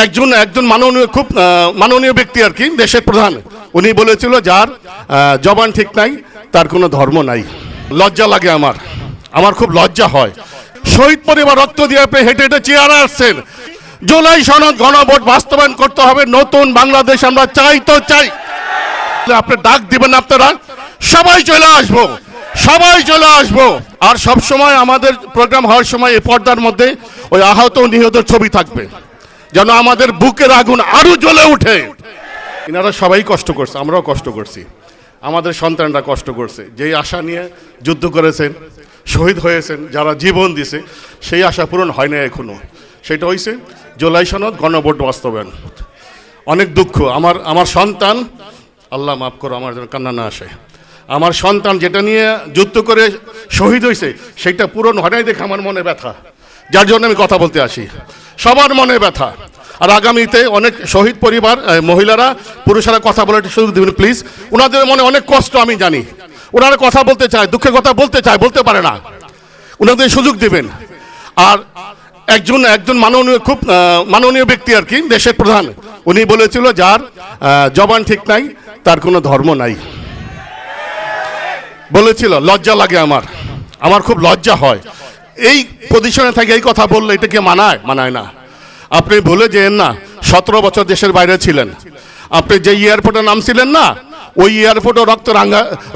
একজন একজন মাননীয় খুব মাননীয় ব্যক্তি আর কি, দেশের প্রধান, উনি বলেছিল যার জবান ঠিক নাই তার কোনো ধর্ম নাই। লজ্জা লাগে আমার, আমার খুব লজ্জা হয়। শহীদ পরিবার রক্ত দিয়ে আপনি হেঁটে হেঁটে চেয়ারে আসছেন। জুলাই সনদ গণভোট বাস্তবায়ন করতে হবে, নতুন বাংলাদেশ আমরা চাই তো চাই। আপনি ডাক দিবেন, আপনারা সবাই চলে আসবো, সবাই চলে আসবো। আর সব সময় আমাদের প্রোগ্রাম হওয়ার সময় এই পর্দার মধ্যে ওই আহত নিহতের ছবি থাকবে, যেন আমাদের বুকের আগুন আরো জ্বলে উঠে। এনারা সবাই কষ্ট করছে, আমরাও কষ্ট করছি, আমাদের সন্তানরা কষ্ট করছে। যেই আশা নিয়ে যুদ্ধ করেছেন, শহীদ হয়েছেন, যারা জীবন দিছে, সেই আশা পূরণ হয় না এখনো। সেটা হয়েছে জুলাই সনদ গণভোট বাস্তবায়ন। অনেক দুঃখ, আমার সন্তান, আল্লাহ মাফ করো আমার যেন কান্না না আসে, আমার সন্তান যেটা নিয়ে যুদ্ধ করে শহীদ হয়েছে সেটা পূরণ হয় নাই দেখে আমার মনে ব্যথা, যার জন্য আমি কথা বলতে আসি। সবার মনে ব্যথা। আর আগামীতে অনেক শহীদ পরিবার, মহিলারা, পুরুষেরা কথা বলে সুযোগ দেবেন প্লিজ। ওনাদের মনে অনেক কষ্ট আমি জানি, ওনারা কথা বলতে চায়, দুঃখের কথা বলতে চায়, বলতে পারে না, ওনাদের সুযোগ দেবেন। আর একজন মাননীয় খুব মাননীয় ব্যক্তি আর কি, দেশের প্রধান, উনি বলেছিল যার জবান ঠিক নাই তার কোনো ধর্ম নাই। বলেছিল, লজ্জা লাগে আমার, আমার খুব লজ্জা হয়। এই পজিশনে থেকে এই কথা বললে এটা কি মানায়? মানায় না। আপনি ভুলে যেন না, 17 বছর দেশের বাইরে ছিলেন। আপনি যে এয়ারপোর্টে নামছিলেন না, ওই এয়ারপোর্টে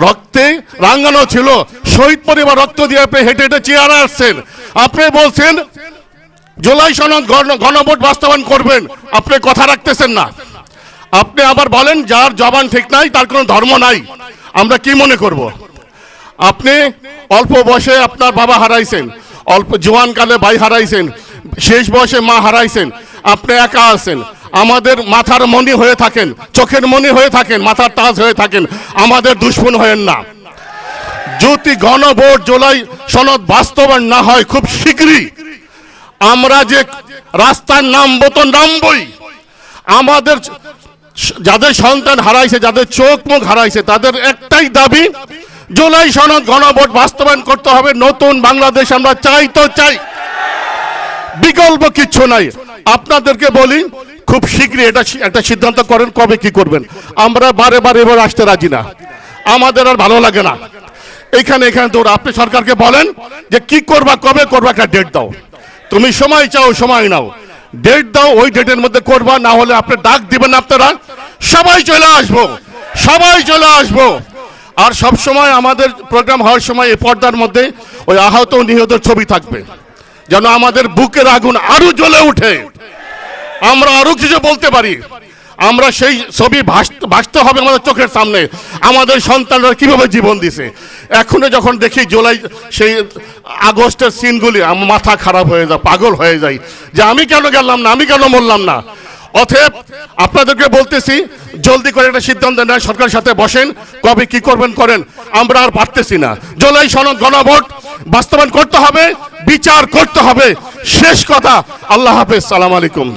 রক্তে রাঙ্গানো ছিল। শহীদ পরিবার রক্ত দিয়ে আপনি হেঁটে হেঁটে চেয়ারে আসছেন। আপনি বলছেন জুলাই সনদ গণভোট বাস্তবায়ন করবেন, আপনি কথা রাখতেছেন না। আপনি আবার বলেন যার জবান ঠিক নাই তার কোনো ধর্ম নাই। আমরা কি মনে করব? আপনি অল্প বয়সে আপনার বাবা হারাইছেন, অল্প জোয়ানকালে ভাই হারাইছেন, শেষ বয়সে মা হারাইছেন। আপনি একা আছেন, আমাদের মাথার মণি হয়ে থাকেন, চোখের মণি হয়ে থাকেন, মাথার তাজ হয়ে থাকেন, আমাদের দুশ্মন হয়েন না। যদি গণভোট জুলাই সনদ বাস্তবায়ন না হয় খুব শীঘ্রই আমরা যে রাস্তার নামবো তো নামবই। আমাদের যাদের সন্তান হারাইছে, যাদের চোখ মুখ হারাইছে, তাদের একটাই দাবি জুলাই সনদ গণভোট বাস্তবায়ন করতে হবে, নতুন বাংলাদেশ আমরা চাই তো চাই, বিকল্প কিচ্ছু নাই। আপনাদেরকে বলি খুব শীঘ্রই এটা একটা সিদ্ধান্ত করেন, কবে কি করবেন। আমরা বারে বারে এবার আসতে রাজি না, আমাদের আর ভালো লাগে না এখানে দৌড়। আপনি সরকারকে বলেন যে কি করবা, কবে করবা, একটা ডেট দাও। তুমি সময় চাও, সময় নাও, ডেট দাও, ওই ডেটের মধ্যে করবা। না হলে আপনি ডাক দিবেন, আপনারা সবাই চলে আসবো, সবাই চলে আসবো। আর সব সময় আমাদের প্রোগ্রাম হওয়ার সময় এই পর্দার মধ্যে ওই আহত নিহতের ছবি থাকবে, যেন আমাদের বুকের আগুন আরো জ্বলে উঠে, আমরা আরো কিছু বলতে পারি। আমরা সেই ছবি ভাসতে হবে আমাদের চোখের সামনে, আমাদের সন্তানরা কিভাবে জীবন দিছে। এখনো যখন দেখি জুলাই সেই আগস্টের সিনগুলি, আমার মাথা খারাপ হয়ে যায়, পাগল হয়ে যায় যে আমি কেন গেলাম না, আমি কেন মরলাম না। অতএব আপনাদেরকে বলতেছি জলদি করে একটা সিদ্ধান্ত নেন, সরকারের সাথে বসেন, কবে কি করবেন করেন, আমরা আর পারতেছি না। জুলাই সনদ গণভোট বাস্তবায়ন করতে হবে, বিচার করতে হবে। শেষ কথা, আল্লাহ হাফেজ, সালাম আলাইকুম।